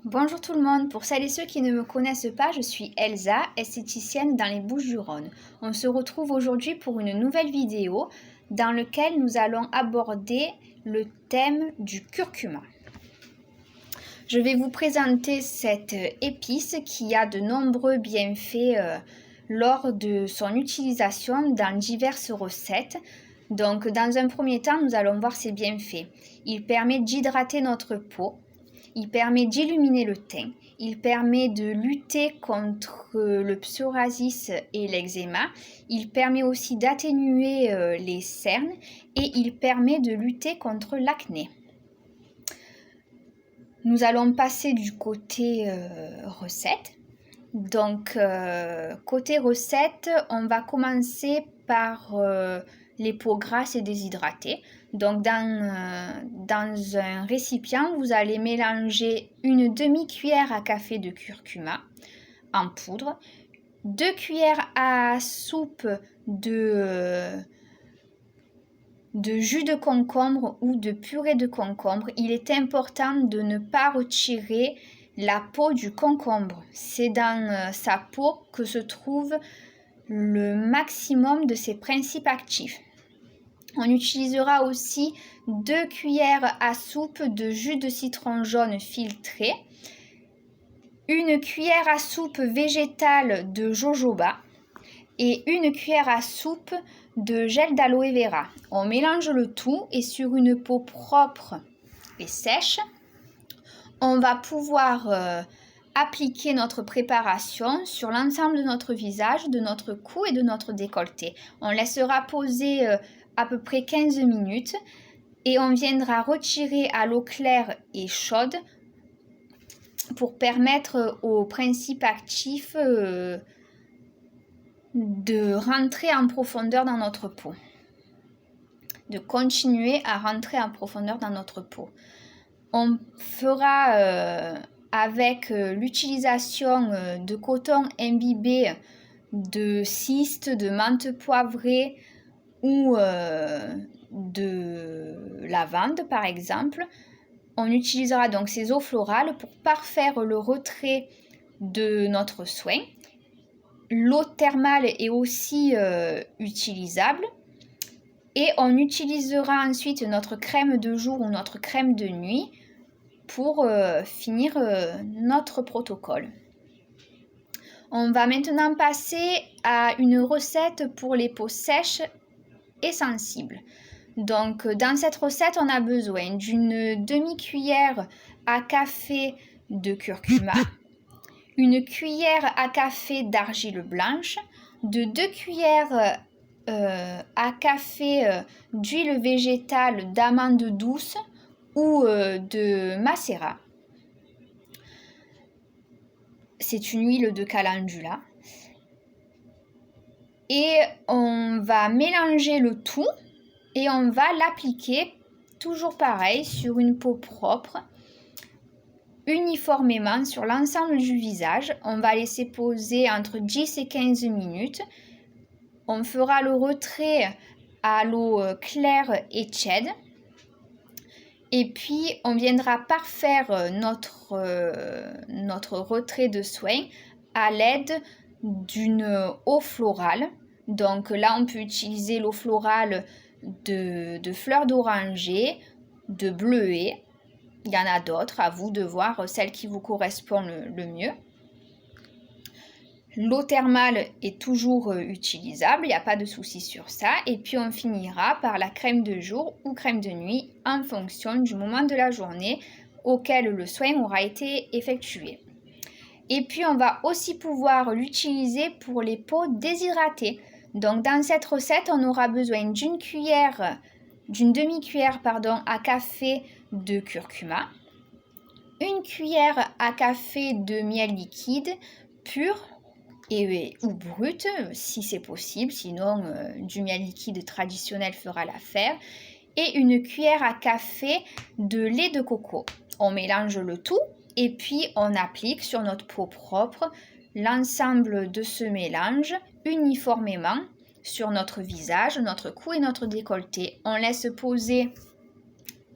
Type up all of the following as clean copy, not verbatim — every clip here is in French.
Bonjour tout le monde, pour celles et ceux qui ne me connaissent pas, je suis Elsa, esthéticienne dans les Bouches-du-Rhône. On se retrouve aujourd'hui pour une nouvelle vidéo dans laquelle nous allons aborder le thème du curcuma. Je vais vous présenter cette épice qui a de nombreux bienfaits lors de son utilisation dans diverses recettes. Donc dans un premier temps, nous allons voir ses bienfaits. Il permet d'hydrater notre peau. Il permet d'illuminer le teint, il permet de lutter contre le psoriasis et l'eczéma, il permet aussi d'atténuer les cernes et il permet de lutter contre l'acné. Nous allons passer du côté recette. Donc, côté recette, on va commencer par les peaux grasses et déshydratées. Donc, dans un récipient, vous allez mélanger une demi-cuillère à café de curcuma en poudre, 2 cuillères à soupe de jus de concombre ou de purée de concombre. Il est important de ne pas retirer la peau du concombre. C'est dans sa peau que se trouve le maximum de ses principes actifs. On utilisera aussi 2 cuillères à soupe de jus de citron jaune filtré, une cuillère à soupe végétale de jojoba et une cuillère à soupe de gel d'aloe vera. On mélange le tout et sur une peau propre et sèche, on va pouvoir appliquer notre préparation sur l'ensemble de notre visage, de notre cou et de notre décolleté. On laissera poser à peu près 15 minutes et on viendra retirer à l'eau claire et chaude pour permettre aux principes actifs de rentrer en profondeur dans notre peau, de continuer à rentrer en profondeur dans notre peau. On fera avec l'utilisation de coton imbibé de cyste, de menthe poivrée ou de lavande par exemple. On utilisera donc ces eaux florales pour parfaire le retrait de notre soin. L'eau thermale est aussi utilisable et on utilisera ensuite notre crème de jour ou notre crème de nuit pour finir notre protocole. On va maintenant passer à une recette pour les peaux sèches et sensibles. Donc dans cette recette, on a besoin d'une demi-cuillère à café de curcuma, une cuillère à café d'argile blanche, de 2 cuillères à café d'huile végétale d'amande douce ou de macérat. C'est une huile de calendula. Et on va mélanger le tout et on va l'appliquer toujours pareil sur une peau propre, uniformément sur l'ensemble du visage. On va laisser poser entre 10 et 15 minutes. On fera le retrait à l'eau claire et tiède. Et puis, on viendra parfaire notre retrait de soin à l'aide d'une eau florale. Donc là, on peut utiliser l'eau florale de fleurs d'oranger, de bleuet. Il y en a d'autres, à vous de voir celle qui vous correspond le mieux. L'eau thermale est toujours utilisable, il n'y a pas de souci sur ça. Et puis on finira par la crème de jour ou crème de nuit en fonction du moment de la journée auquel le soin aura été effectué. Et puis on va aussi pouvoir l'utiliser pour les peaux déshydratées. Donc dans cette recette, on aura besoin d'une demi-cuillère à café de curcuma, une cuillère à café de miel liquide pur ou brut si c'est possible, sinon du miel liquide traditionnel fera l'affaire, et une cuillère à café de lait de coco. On mélange le tout et puis on applique sur notre peau propre l'ensemble de ce mélange uniformément sur notre visage, notre cou et notre décolleté. On laisse poser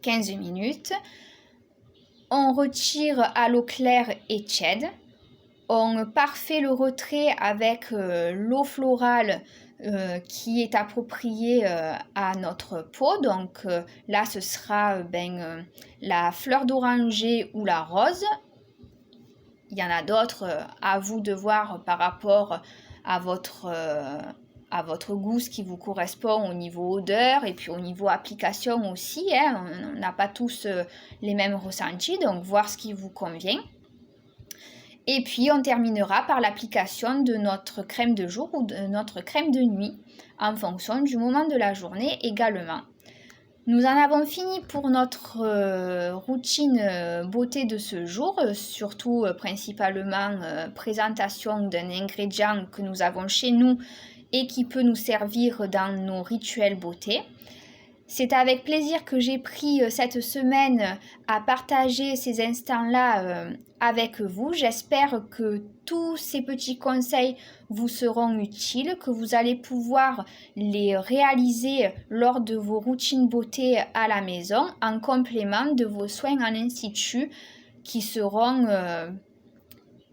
15 minutes. On retire à l'eau claire et tiède. On parfait le retrait avec l'eau florale qui est appropriée à notre peau. Donc là, ce sera la fleur d'oranger ou la rose. Il y en a d'autres, à vous de voir par rapport à votre goût, ce qui vous correspond au niveau odeur et puis au niveau application aussi. Hein. On n'a pas tous les mêmes ressentis, donc voir ce qui vous convient. Et puis on terminera par l'application de notre crème de jour ou de notre crème de nuit en fonction du moment de la journée également. Nous en avons fini pour notre routine beauté de ce jour, surtout principalement présentation d'un ingrédient que nous avons chez nous et qui peut nous servir dans nos rituels beauté. C'est avec plaisir que j'ai pris cette semaine à partager ces instants-là avec vous. J'espère que tous ces petits conseils vous seront utiles, que vous allez pouvoir les réaliser lors de vos routines beauté à la maison en complément de vos soins en institut qui seront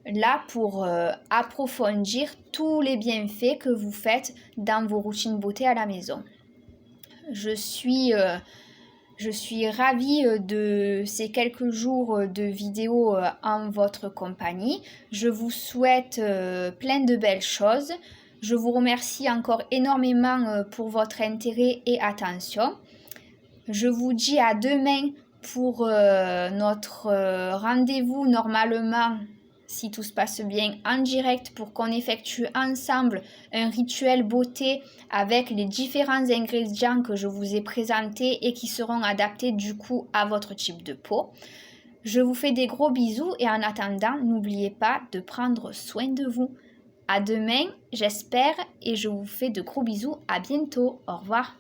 là pour approfondir tous les bienfaits que vous faites dans vos routines beauté à la maison. Je suis ravie de ces quelques jours de vidéos en votre compagnie. Je vous souhaite plein de belles choses. Je vous remercie encore énormément pour votre intérêt et attention. Je vous dis à demain pour notre rendez-vous normalement, si tout se passe bien, en direct pour qu'on effectue ensemble un rituel beauté avec les différents ingrédients que je vous ai présentés et qui seront adaptés du coup à votre type de peau. Je vous fais des gros bisous et en attendant, n'oubliez pas de prendre soin de vous. À demain, j'espère, et je vous fais de gros bisous. À bientôt. Au revoir.